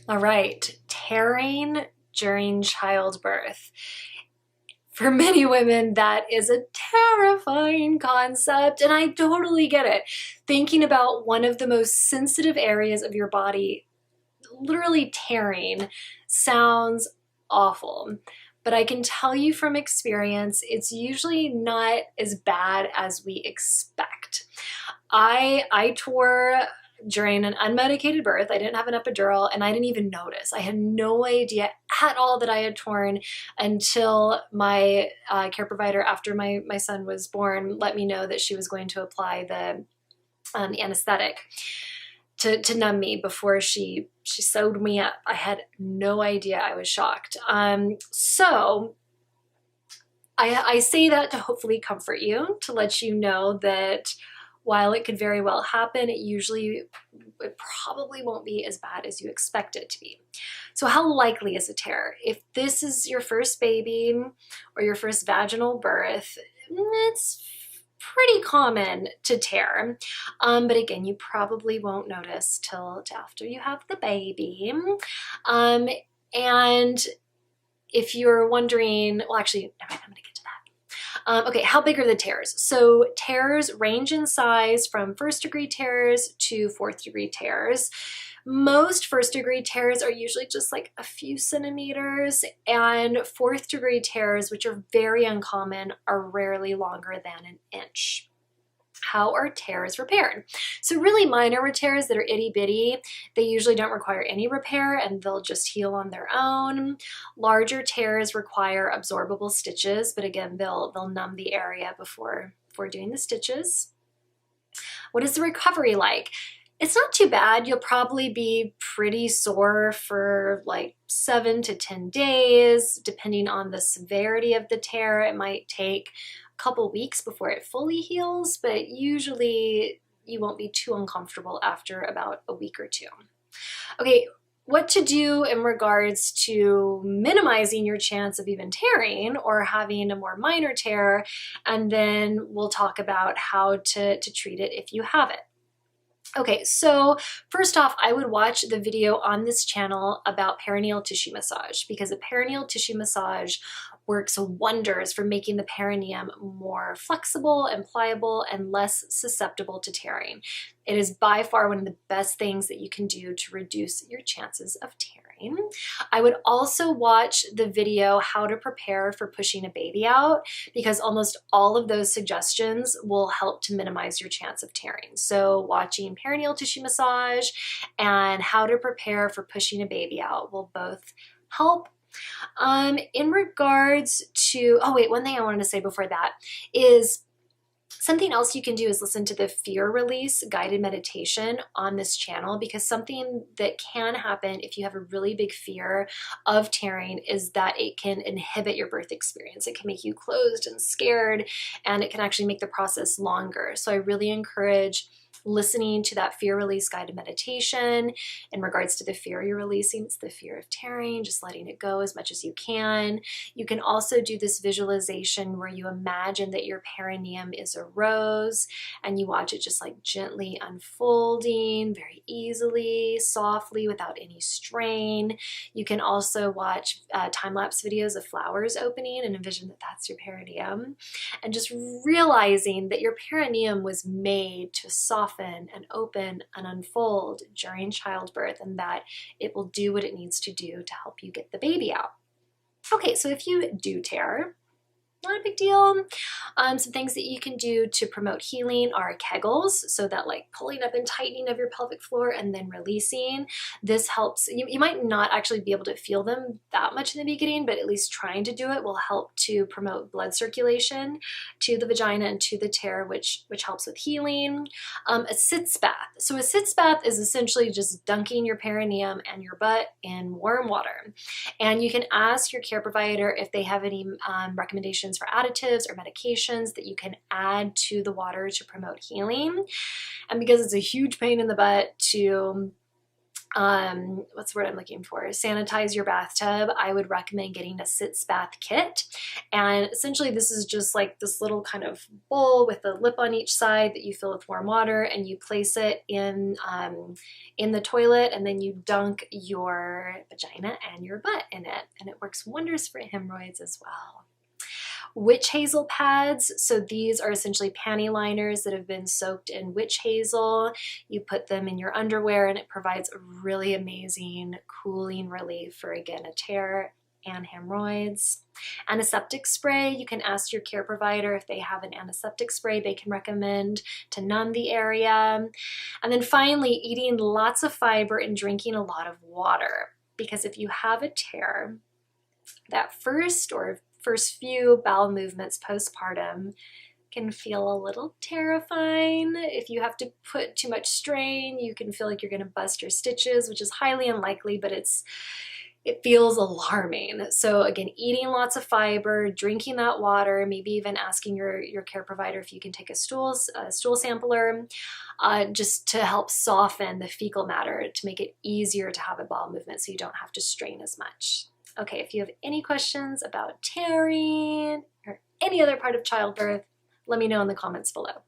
All right, tearing during childbirth. For many women, that is a terrifying concept, and I totally get it. Thinking about one of the most sensitive areas of your body literally tearing sounds awful. But I can tell you from experience, it's usually not as bad as we expect. I tore during an unmedicated birth. I didn't have an epidural and I didn't even notice. I had no idea at all that I had torn until my care provider, after my son was born, let me know that she was going to apply the anesthetic to numb me before she sewed me up. I had no idea. I was shocked. So I say that to hopefully comfort you, to let you know that while it could very well happen, it probably won't be as bad as you expect it to be. So how likely is a tear? If this is your first baby or your first vaginal birth, it's pretty common to tear. But again, you probably won't notice till after you have the baby. And if you're wondering, well, actually, never mind, I'm gonna get to that. Okay, how big are the tears? So tears range in size from first degree tears to fourth degree tears. Most first degree tears are usually just like a few centimeters, and fourth degree tears, which are very uncommon, are rarely longer than an inch. How are tears repaired? So really minor tears that are itty bitty, they usually don't require any repair and they'll just heal on their own. Larger tears require absorbable stitches, but again, they'll numb the area before doing the stitches. What is the recovery like? It's not too bad. You'll probably be pretty sore for like 7 to 10 days, depending on the severity of the tear. It might take a couple weeks before it fully heals, but usually you won't be too uncomfortable after about a week or two. Okay, what to do in regards to minimizing your chance of even tearing or having a more minor tear, and then we'll talk about how to treat it if you have it. Okay, so first off, I would watch the video on this channel about perineal tissue massage, because a perineal tissue massage works wonders for making the perineum more flexible and pliable and less susceptible to tearing. It is by far one of the best things that you can do to reduce your chances of tearing. I would also watch the video how to prepare for pushing a baby out, because almost all of those suggestions will help to minimize your chance of tearing. So watching perineal tissue massage and how to prepare for pushing a baby out will both help. In regards to, oh wait, one thing I wanted to say before that is, something else you can do is listen to the fear release guided meditation on this channel, because something that can happen if you have a really big fear of tearing is that it can inhibit your birth experience. It can make you closed and scared, and it can actually make the process longer. So I really encourage listening to that fear release guided meditation. In regards to the fear you're releasing, it's the fear of tearing, just letting it go as much as you can. You can also do this visualization where you imagine that your perineum is a rose and you watch it just like gently unfolding very easily, softly, without any strain. You can also watch time-lapse videos of flowers opening and envision that that's your perineum, and just realizing that your perineum was made to soften and open and unfold during childbirth, and that it will do what it needs to do to help you get the baby out. Okay, so if you do tear, not a big deal. Some things that you can do to promote healing are Kegels, so that like pulling up and tightening of your pelvic floor and then releasing. This helps. You might not actually be able to feel them that much in the beginning, but at least trying to do it will help to promote blood circulation to the vagina and to the tear, which helps with healing. A Sitz Bath. So a Sitz Bath is essentially just dunking your perineum and your butt in warm water. And you can ask your care provider if they have any recommendations for additives or medications that you can add to the water to promote healing. And because it's a huge pain in the butt to what's the word I'm looking for? Sanitize your bathtub. I would recommend getting a Sitz Bath kit. And essentially this is just like this little kind of bowl with a lip on each side that you fill with warm water, and you place it in the toilet, and then you dunk your vagina and your butt in it. And it works wonders for hemorrhoids as well. Witch hazel pads. So these are essentially panty liners that have been soaked in witch hazel. You put them in your underwear and it provides a really amazing cooling relief for, again, a tear and hemorrhoids. Antiseptic spray. You can ask your care provider if they have an antiseptic spray they can recommend to numb the area. And then finally, eating lots of fiber and drinking a lot of water. Because if you have a tear, that first few bowel movements postpartum can feel a little terrifying. If you have to put too much strain, you can feel like you're gonna bust your stitches, which is highly unlikely, but it feels alarming. So again, eating lots of fiber, drinking that water, maybe even asking your care provider if you can take a stool sampler, just to help soften the fecal matter to make it easier to have a bowel movement so you don't have to strain as much. Okay, if you have any questions about tearing or any other part of childbirth, let me know in the comments below.